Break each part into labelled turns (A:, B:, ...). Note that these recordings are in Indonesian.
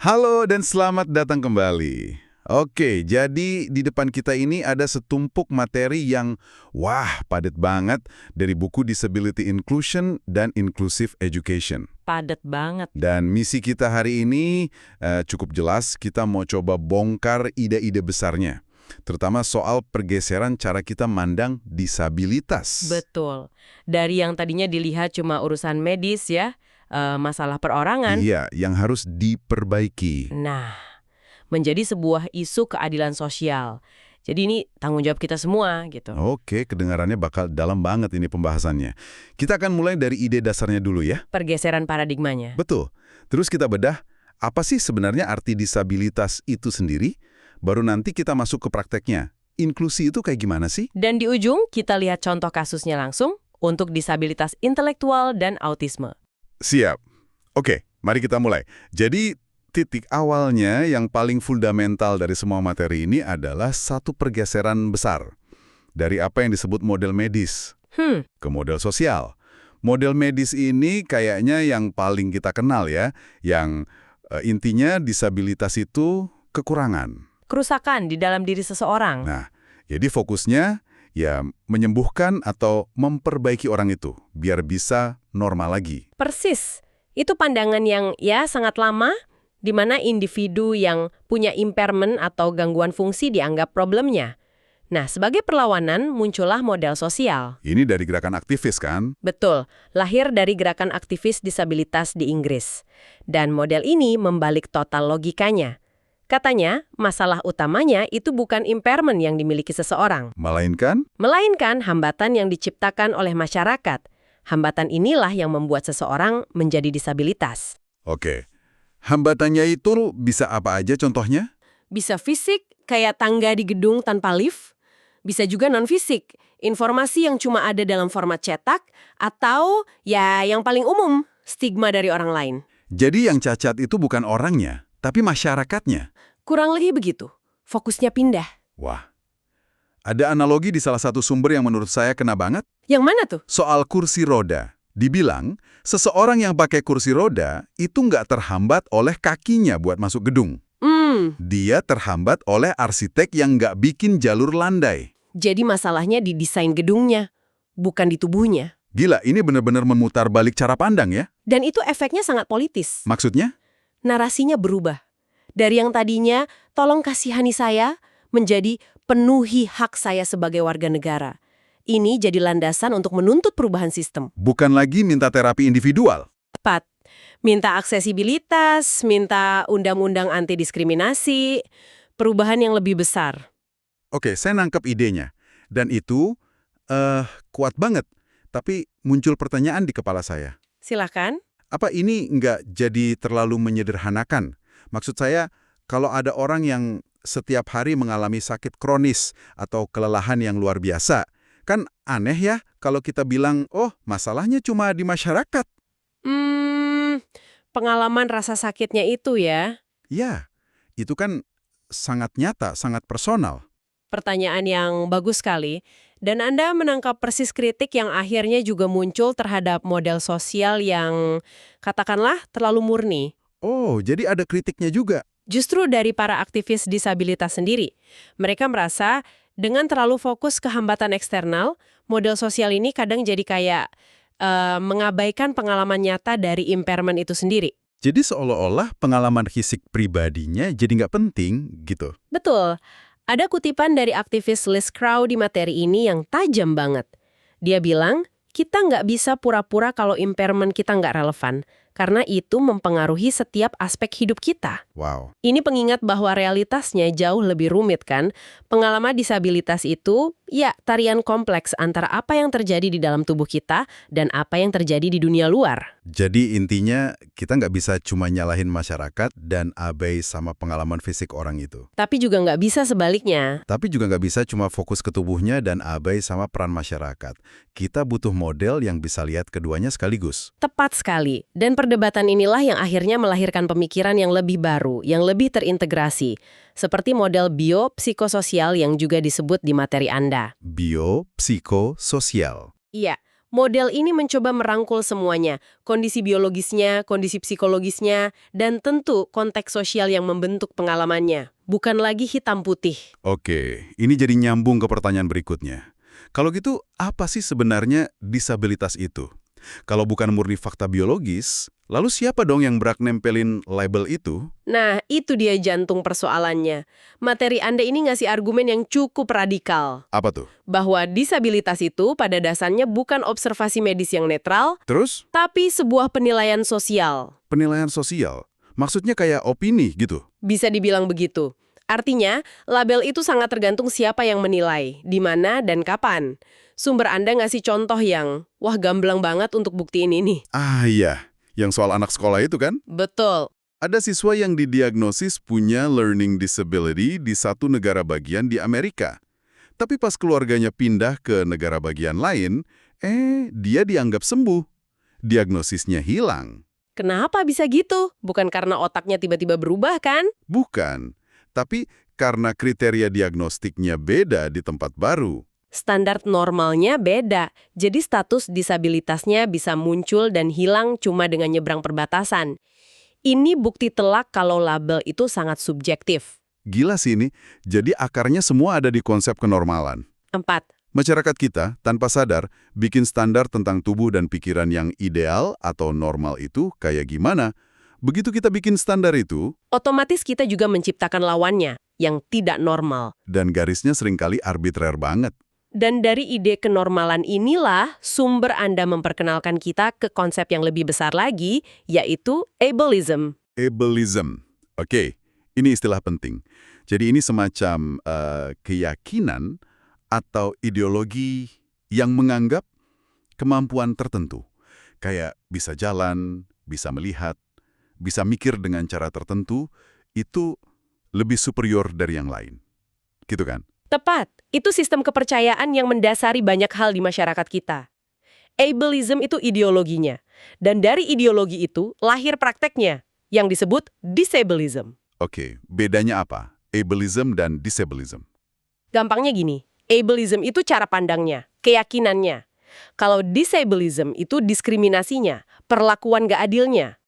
A: Halo dan selamat datang kembali. Oke, jadi di depan kita ini ada setumpuk materi yang padat banget dari buku Disability Inclusion dan Inclusive Education.
B: Padat banget.
A: Dan misi kita hari ini cukup jelas, kita mau coba bongkar ide-ide besarnya. Terutama soal pergeseran cara kita mandang disabilitas.
B: Betul. Dari yang tadinya dilihat cuma urusan medis ya, masalah perorangan.
A: Iya, yang harus diperbaiki.
B: Nah, menjadi sebuah isu keadilan sosial. Jadi ini tanggung jawab kita semua gitu.
A: Oke, kedengarannya bakal dalam banget ini pembahasannya. Kita akan mulai dari ide dasarnya dulu ya.
B: Pergeseran paradigmanya.
A: Betul. Terus kita bedah, apa sih sebenarnya arti disabilitas itu sendiri? Baru nanti kita masuk ke prakteknya. Inklusi itu kayak gimana sih?
B: Dan di ujung kita lihat contoh kasusnya langsung untuk disabilitas intelektual dan autisme.
A: Siap. Oke, mari kita mulai. Jadi, titik awalnya yang paling fundamental dari semua materi ini adalah satu pergeseran besar. Dari apa yang disebut model medis ke model sosial. Model medis ini kayaknya yang paling kita kenal ya, yang intinya disabilitas itu kekurangan.
B: Kerusakan di dalam diri seseorang.
A: Nah, jadi fokusnya ya menyembuhkan atau memperbaiki orang itu biar bisa normal lagi.
B: Persis. Itu pandangan yang ya sangat lama, di mana individu yang punya impairment atau gangguan fungsi dianggap problemnya. Nah, sebagai perlawanan muncullah model sosial.
A: Ini dari gerakan aktivis kan?
B: Betul, lahir dari gerakan aktivis disabilitas di Inggris. Dan model ini membalik total logikanya. Katanya, masalah utamanya itu bukan impairment yang dimiliki seseorang,
A: Melainkan,
B: melainkan hambatan yang diciptakan oleh masyarakat. Hambatan inilah yang membuat seseorang menjadi disabilitas.
A: oke. Hambatannya itu bisa apa aja contohnya?
B: Bisa fisik, kayak tangga di gedung tanpa lift. Bisa juga non-fisik, informasi yang cuma ada dalam format cetak, atau ya yang paling umum, stigma dari orang lain.
A: Jadi yang cacat itu bukan orangnya, tapi masyarakatnya.
B: Kurang lebih begitu. Fokusnya pindah.
A: Wah. Ada analogi di salah satu sumber yang menurut saya kena banget.
B: Yang mana tuh?
A: Soal kursi roda. Dibilang, seseorang yang pakai kursi roda itu nggak terhambat oleh kakinya buat masuk gedung. Dia terhambat oleh arsitek yang nggak bikin jalur landai.
B: Jadi masalahnya di desain gedungnya, bukan di tubuhnya.
A: Gila, ini benar-benar memutar balik cara pandang ya?
B: Dan itu efeknya sangat politis.
A: Maksudnya?
B: Narasinya berubah. Dari yang tadinya, tolong kasihani saya, menjadi penuhi hak saya sebagai warga negara. Ini jadi landasan untuk menuntut perubahan sistem.
A: Bukan lagi minta terapi individual.
B: Tepat. Minta aksesibilitas, minta undang-undang anti-diskriminasi, perubahan yang lebih besar.
A: Oke, saya nangkep idenya. Dan itu kuat banget. Tapi muncul pertanyaan di kepala saya.
B: Silakan.
A: Apa ini nggak jadi terlalu menyederhanakan? Maksud saya, kalau ada orang yang setiap hari mengalami sakit kronis atau kelelahan yang luar biasa, kan aneh ya kalau kita bilang, oh masalahnya cuma di masyarakat.
B: Pengalaman rasa sakitnya itu ya.
A: Ya, itu kan sangat nyata, sangat personal.
B: Pertanyaan yang bagus sekali. Dan Anda menangkap persis kritik yang akhirnya juga muncul terhadap model sosial yang, katakanlah, terlalu murni.
A: Oh, jadi ada kritiknya juga.
B: Justru dari para aktivis disabilitas sendiri. Mereka merasa dengan terlalu fokus ke hambatan eksternal, model sosial ini kadang jadi kayak mengabaikan pengalaman nyata dari impairment itu sendiri.
A: Jadi seolah-olah pengalaman fisik pribadinya jadi nggak penting gitu.
B: Betul. Ada kutipan dari aktivis Liz Crow di materi ini yang tajam banget. Dia bilang, kita nggak bisa pura-pura kalau impairment kita nggak relevan, karena itu mempengaruhi setiap aspek hidup kita.
A: Wow.
B: Ini pengingat bahwa realitasnya jauh lebih rumit kan? Pengalaman disabilitas itu, ya tarian kompleks antara apa yang terjadi di dalam tubuh kita dan apa yang terjadi di dunia luar.
A: Jadi intinya kita nggak bisa cuma nyalahin masyarakat dan abai sama pengalaman fisik orang itu.
B: Tapi juga nggak bisa sebaliknya.
A: Tapi juga nggak bisa cuma fokus ke tubuhnya dan abai sama peran masyarakat. Kita butuh model yang bisa lihat keduanya sekaligus.
B: Tepat sekali. Dan perdebatan inilah yang akhirnya melahirkan pemikiran yang lebih baru, yang lebih terintegrasi. Seperti model biopsikososial yang juga disebut di materi Anda.
A: Biopsikososial.
B: Iya, Model ini mencoba merangkul semuanya, kondisi biologisnya, kondisi psikologisnya, dan tentu konteks sosial yang membentuk pengalamannya. Bukan lagi hitam putih.
A: Oke, ini jadi nyambung ke pertanyaan berikutnya. Kalau gitu, apa sih sebenarnya disabilitas itu? Kalau bukan murni fakta biologis, lalu siapa dong yang berhak nempelin label itu?
B: Nah, itu dia jantung persoalannya. Materi Anda ini ngasih argumen yang cukup radikal.
A: Apa tuh?
B: Bahwa disabilitas itu pada dasarnya bukan observasi medis yang netral,
A: Terus,
B: tapi sebuah penilaian sosial.
A: penilaian sosial. Maksudnya kayak opini gitu.
B: Bisa dibilang begitu. Artinya, label itu sangat tergantung siapa yang menilai, di mana dan kapan. Sumber Anda ngasih contoh yang, wah gamblang banget untuk buktiin ini.
A: Ah iya, yang soal anak sekolah itu kan?
B: Betul.
A: Ada siswa yang didiagnosis punya learning disability di satu negara bagian di Amerika. Tapi pas keluarganya pindah ke negara bagian lain, dia dianggap sembuh. Diagnosisnya hilang.
B: Kenapa bisa gitu? Bukan karena otaknya tiba-tiba berubah kan?
A: Bukan, tapi karena kriteria diagnostiknya beda di tempat baru.
B: Standar normalnya beda, jadi status disabilitasnya bisa muncul dan hilang cuma dengan nyebrang perbatasan. Ini bukti telak kalau label itu sangat subjektif.
A: Gila sih ini, jadi akarnya semua ada di konsep kenormalan.
B: 4.
A: Masyarakat kita, tanpa sadar, bikin standar tentang tubuh dan pikiran yang ideal atau normal itu kayak gimana. Begitu kita bikin standar itu,
B: Otomatis kita juga menciptakan lawannya, yang tidak normal.
A: dan garisnya seringkali arbitrer banget.
B: Dan dari ide kenormalan inilah sumber Anda memperkenalkan kita ke konsep yang lebih besar lagi, yaitu ableism.
A: Ableism. Oke, ini istilah penting. Jadi ini semacam keyakinan atau ideologi yang menganggap kemampuan tertentu. Kayak bisa jalan, bisa melihat, bisa mikir dengan cara tertentu, itu lebih superior dari yang lain. Gitu kan?
B: Tepat, itu sistem kepercayaan yang mendasari banyak hal di masyarakat kita. Ableism itu ideologinya. Dan dari ideologi itu lahir prakteknya, yang disebut disableism.
A: Oke, bedanya apa? Ableism dan disableism.
B: Gampangnya gini, ableism itu cara pandangnya, keyakinannya. Kalau disableism itu diskriminasinya, perlakuan gak adilnya.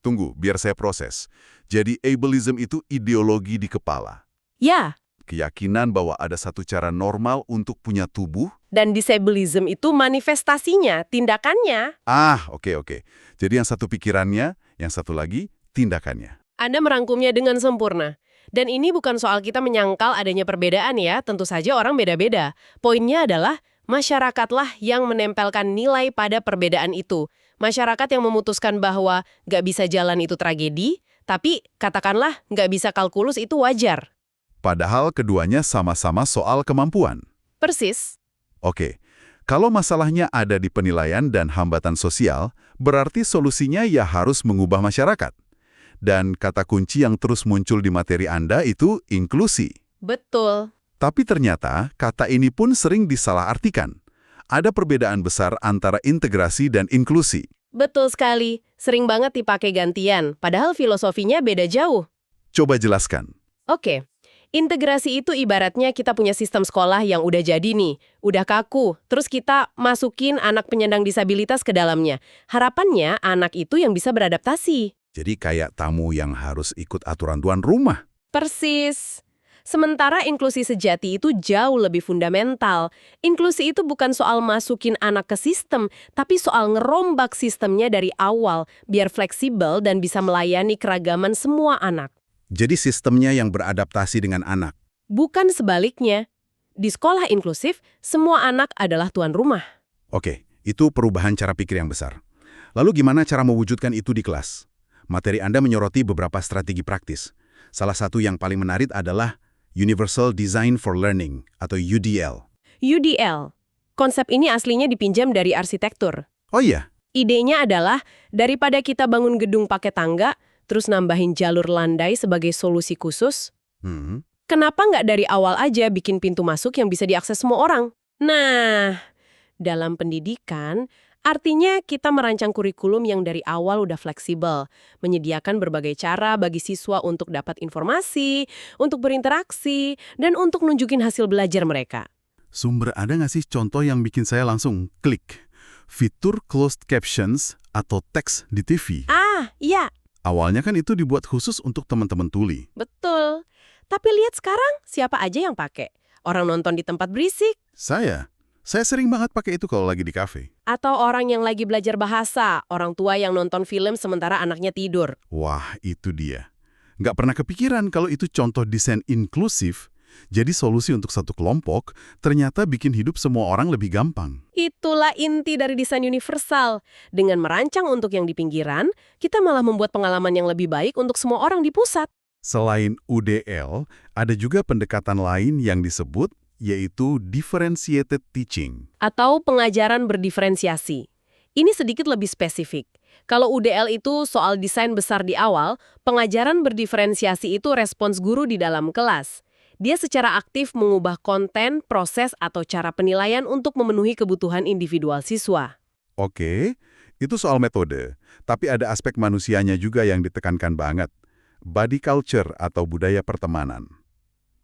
A: Tunggu, biar saya proses. Jadi ableism itu ideologi di kepala.
B: Ya,
A: Keyakinan bahwa ada satu cara normal untuk punya tubuh.
B: dan disableism itu manifestasinya, tindakannya.
A: Oke. Jadi yang satu pikirannya, yang satu lagi tindakannya.
B: Anda merangkumnya dengan sempurna. Dan ini bukan soal kita menyangkal adanya perbedaan ya, tentu saja orang beda-beda. Poinnya adalah, masyarakatlah yang menempelkan nilai pada perbedaan itu. Masyarakat yang memutuskan bahwa nggak bisa jalan itu tragedi, tapi katakanlah nggak bisa kalkulus itu wajar.
A: Padahal keduanya sama-sama soal kemampuan.
B: Persis.
A: Oke, kalau masalahnya ada di penilaian dan hambatan sosial, berarti solusinya ya harus mengubah masyarakat. Dan kata kunci yang terus muncul di materi Anda itu inklusi.
B: Betul.
A: Tapi ternyata kata ini pun sering disalahartikan. Ada perbedaan besar antara integrasi dan inklusi.
B: Betul sekali. Sering banget dipakai gantian, padahal filosofinya beda jauh.
A: Coba jelaskan.
B: Oke. Integrasi itu ibaratnya kita punya sistem sekolah yang udah jadi nih, udah kaku, terus kita masukin anak penyandang disabilitas ke dalamnya. Harapannya anak itu yang bisa beradaptasi.
A: Jadi kayak tamu yang harus ikut aturan tuan rumah.
B: Persis. Sementara inklusi sejati itu jauh lebih fundamental. Inklusi itu bukan soal masukin anak ke sistem, tapi soal ngerombak sistemnya dari awal, biar fleksibel dan bisa melayani keragaman semua anak.
A: Jadi sistemnya yang beradaptasi dengan anak.
B: Bukan sebaliknya. Di sekolah inklusif, semua anak adalah tuan rumah.
A: Oke, itu perubahan cara pikir yang besar. Lalu gimana cara mewujudkan itu di kelas? Materi Anda menyoroti beberapa strategi praktis. Salah satu yang paling menarik adalah Universal Design for Learning atau UDL.
B: UDL. Konsep ini aslinya dipinjam dari arsitektur.
A: Oh iya?
B: Idenya adalah, daripada kita bangun gedung pakai tangga, terus nambahin jalur landai sebagai solusi khusus, kenapa nggak dari awal aja bikin pintu masuk yang bisa diakses semua orang? Nah, dalam pendidikan, artinya kita merancang kurikulum yang dari awal udah fleksibel, menyediakan berbagai cara bagi siswa untuk dapat informasi, untuk berinteraksi, dan untuk nunjukin hasil belajar mereka.
A: Sumber ada nggak sih contoh yang bikin saya langsung klik? fitur closed captions atau teks di TV.
B: Ah, iya,
A: Awalnya kan itu dibuat khusus untuk teman-teman tuli.
B: betul. Tapi lihat sekarang, siapa aja yang pakai? Orang nonton di tempat berisik,
A: Saya sering banget pakai itu kalau lagi di kafe.
B: atau orang yang lagi belajar bahasa, orang tua yang nonton film sementara anaknya tidur.
A: Wah, itu dia. Nggak pernah kepikiran kalau itu contoh desain inklusif. Jadi solusi untuk satu kelompok ternyata bikin hidup semua orang lebih gampang.
B: Itulah inti dari desain universal. Dengan merancang untuk yang di pinggiran, kita malah membuat pengalaman yang lebih baik untuk semua orang di pusat.
A: Selain UDL, ada juga pendekatan lain yang disebut yaitu differentiated teaching.
B: Atau pengajaran berdiferensiasi. Ini sedikit lebih spesifik. Kalau UDL itu soal desain besar di awal, pengajaran berdiferensiasi itu respons guru di dalam kelas. Dia secara aktif mengubah konten, proses, atau cara penilaian untuk memenuhi kebutuhan individual siswa.
A: Oke, itu soal metode. Tapi ada aspek manusianya juga yang ditekankan banget. Body culture atau budaya pertemanan.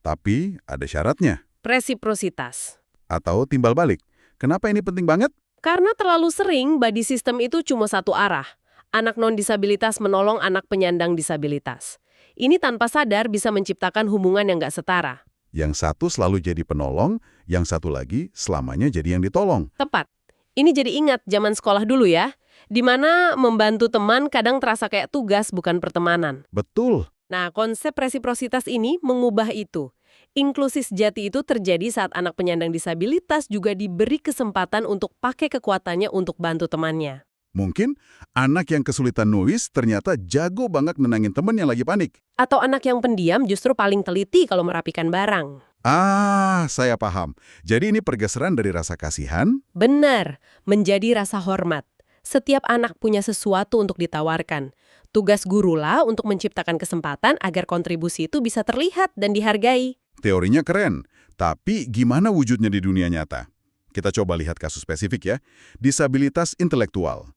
A: Tapi ada syaratnya.
B: Resiprositas.
A: Atau timbal balik. Kenapa ini penting banget?
B: Karena terlalu sering body system itu cuma satu arah. Anak non-disabilitas menolong anak penyandang disabilitas. Ini tanpa sadar bisa menciptakan hubungan yang nggak setara.
A: Yang satu selalu jadi penolong, yang satu lagi selamanya jadi yang ditolong.
B: Tepat. Ini jadi ingat zaman sekolah dulu ya, di mana membantu teman kadang terasa kayak tugas bukan pertemanan.
A: Betul.
B: Nah, konsep resiprositas ini mengubah itu. Inklusi sejati itu terjadi saat anak penyandang disabilitas juga diberi kesempatan untuk pakai kekuatannya untuk bantu temannya.
A: Mungkin anak yang kesulitan nulis ternyata jago banget nenangin temen yang lagi panik.
B: Atau anak yang pendiam justru paling teliti kalau merapikan barang.
A: Ah, saya paham. Jadi ini pergeseran dari rasa kasihan.
B: Benar, menjadi rasa hormat. Setiap anak punya sesuatu untuk ditawarkan. Tugas gurulah untuk menciptakan kesempatan agar kontribusi itu bisa terlihat dan dihargai.
A: Teorinya keren, tapi gimana wujudnya di dunia nyata? Kita coba lihat kasus spesifik ya. Disabilitas intelektual.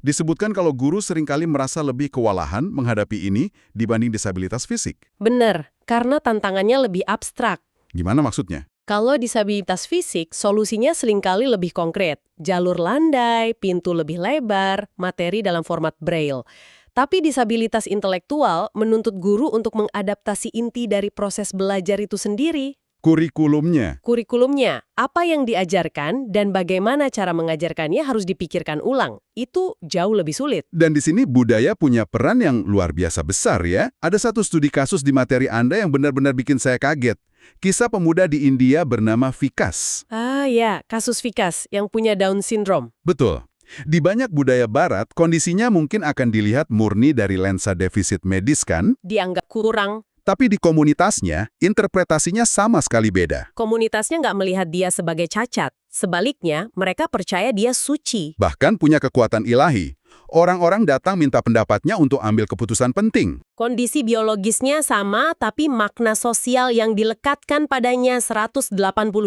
A: Disebutkan kalau guru seringkali merasa lebih kewalahan menghadapi ini dibanding disabilitas fisik.
B: Benar, karena tantangannya lebih abstrak.
A: Gimana maksudnya?
B: Kalau disabilitas fisik, solusinya seringkali lebih konkret. Jalur landai, pintu lebih lebar, materi dalam format braille. Tapi disabilitas intelektual menuntut guru untuk mengadaptasi inti dari proses belajar itu sendiri. Kurikulumnya, apa yang diajarkan dan bagaimana cara mengajarkannya harus dipikirkan ulang. Itu jauh lebih sulit.
A: Dan di sini budaya punya peran yang luar biasa besar ya. Ada satu studi kasus di materi Anda yang benar-benar bikin saya kaget. Kisah pemuda di India bernama Vikas.
B: Ah ya, kasus Vikas yang punya Down syndrome.
A: Betul. Di banyak budaya barat, kondisinya mungkin akan dilihat murni dari lensa defisit medis kan?
B: Dianggap kurang.
A: Tapi di komunitasnya, interpretasinya sama sekali beda.
B: Komunitasnya nggak melihat dia sebagai cacat. Sebaliknya, mereka percaya dia suci.
A: Bahkan punya kekuatan ilahi. Orang-orang datang minta pendapatnya untuk ambil keputusan penting.
B: Kondisi biologisnya sama, tapi makna sosial yang dilekatkan padanya 180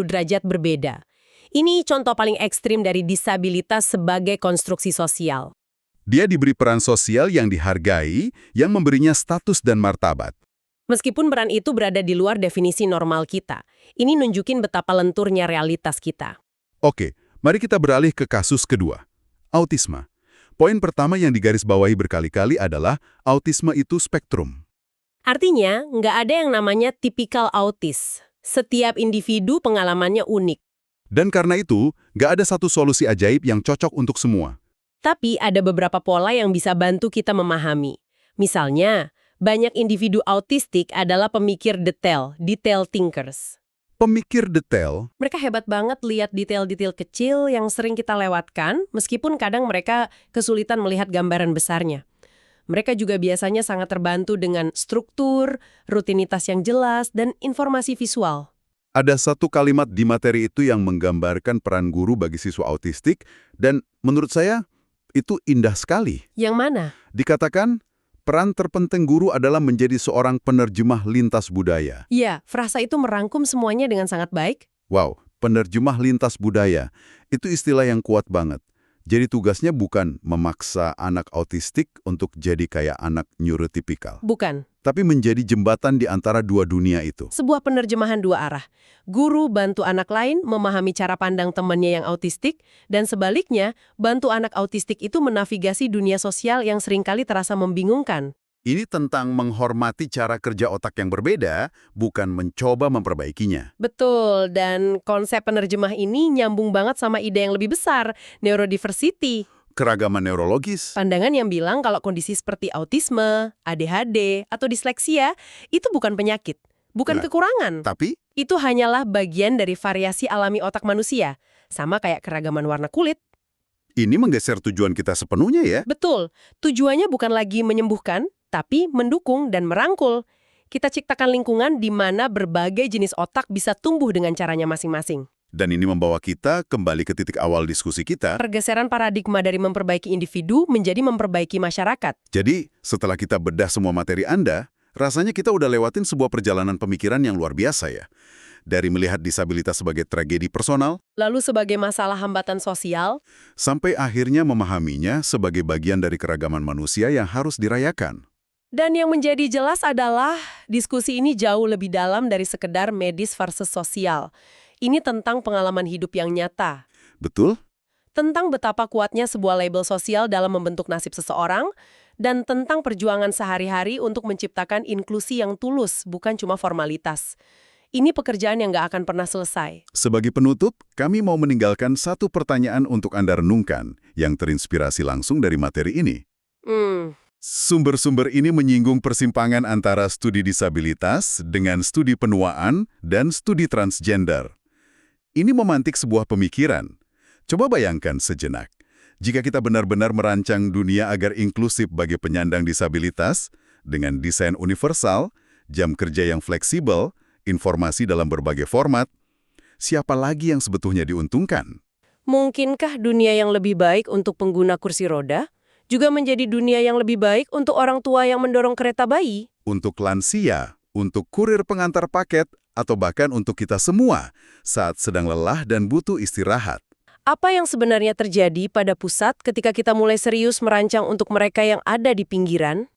B: derajat berbeda. Ini contoh paling ekstrim dari disabilitas sebagai konstruksi sosial.
A: Dia diberi peran sosial yang dihargai, yang memberinya status dan martabat.
B: Meskipun peran itu berada di luar definisi normal kita, ini nunjukin betapa lenturnya realitas kita.
A: Oke, mari kita beralih ke kasus kedua. Autisme. Poin pertama yang digarisbawahi berkali-kali adalah autisme itu spektrum.
B: Artinya, nggak ada yang namanya tipikal autis. Setiap individu pengalamannya unik.
A: Dan karena itu, nggak ada satu solusi ajaib yang cocok untuk semua.
B: Tapi ada beberapa pola yang bisa bantu kita memahami. Misalnya, banyak individu autistik adalah pemikir detail thinkers.
A: Pemikir detail,
B: Mereka hebat banget lihat detail-detail kecil yang sering kita lewatkan, meskipun kadang mereka kesulitan melihat gambaran besarnya. Mereka juga biasanya sangat terbantu dengan struktur, rutinitas yang jelas, dan informasi visual.
A: ada satu kalimat di materi itu yang menggambarkan peran guru bagi siswa autistik, dan menurut saya, itu indah sekali.
B: Yang mana?
A: Dikatakan, peran terpenting guru adalah menjadi seorang penerjemah lintas budaya.
B: Iya, frasa itu merangkum semuanya dengan sangat baik.
A: Wow, penerjemah lintas budaya. Itu istilah yang kuat banget. Jadi tugasnya bukan memaksa anak autistik untuk jadi kayak anak neurotipikal,
B: Bukan.
A: tapi menjadi jembatan di antara dua dunia itu.
B: Sebuah penerjemahan dua arah. Guru bantu anak lain memahami cara pandang temannya yang autistik, dan sebaliknya, bantu anak autistik itu menavigasi dunia sosial yang seringkali terasa membingungkan.
A: Ini tentang menghormati cara kerja otak yang berbeda, bukan mencoba memperbaikinya.
B: Betul, dan konsep penerjemah ini nyambung banget sama ide yang lebih besar, neurodiversity.
A: Keragaman neurologis.
B: Pandangan yang bilang kalau kondisi seperti autisme, ADHD, atau disleksia itu bukan penyakit, bukan
A: Nah,
B: kekurangan.
A: Tapi,
B: Itu hanyalah bagian dari variasi alami otak manusia, sama kayak keragaman warna kulit.
A: ini menggeser tujuan kita sepenuhnya ya.
B: Betul, tujuannya bukan lagi menyembuhkan, tapi mendukung dan merangkul. Kita ciptakan lingkungan di mana berbagai jenis otak bisa tumbuh dengan caranya masing-masing.
A: Dan ini membawa kita kembali ke titik awal diskusi kita.
B: Pergeseran paradigma dari memperbaiki individu menjadi memperbaiki masyarakat.
A: Jadi, setelah kita bedah semua materi Anda, rasanya kita udah lewatin sebuah perjalanan pemikiran yang luar biasa ya. Dari melihat disabilitas sebagai tragedi personal,
B: Lalu sebagai masalah hambatan sosial,
A: sampai akhirnya memahaminya sebagai bagian dari keragaman manusia yang harus dirayakan.
B: dan yang menjadi jelas adalah diskusi ini jauh lebih dalam dari sekedar medis versus sosial. Ini tentang pengalaman hidup yang nyata.
A: Betul?
B: Tentang betapa kuatnya sebuah label sosial dalam membentuk nasib seseorang, dan tentang perjuangan sehari-hari untuk menciptakan inklusi yang tulus, bukan cuma formalitas. Ini pekerjaan yang nggak akan pernah selesai.
A: Sebagai penutup, kami mau meninggalkan satu pertanyaan untuk Anda renungkan yang terinspirasi langsung dari materi ini. Sumber-sumber ini menyinggung persimpangan antara studi disabilitas dengan studi penuaan dan studi transgender. Ini memantik sebuah pemikiran. Coba bayangkan sejenak, jika kita benar-benar merancang dunia agar inklusif bagi penyandang disabilitas, dengan desain universal, jam kerja yang fleksibel, informasi dalam berbagai format, siapa lagi yang sebetulnya diuntungkan?
B: Mungkinkah dunia yang lebih baik untuk pengguna kursi roda juga menjadi dunia yang lebih baik untuk orang tua yang mendorong kereta bayi?
A: Untuk lansia, untuk kurir pengantar paket, atau bahkan untuk kita semua saat sedang lelah dan butuh istirahat.
B: Apa yang sebenarnya terjadi pada pusat ketika kita mulai serius merancang untuk mereka yang ada di pinggiran?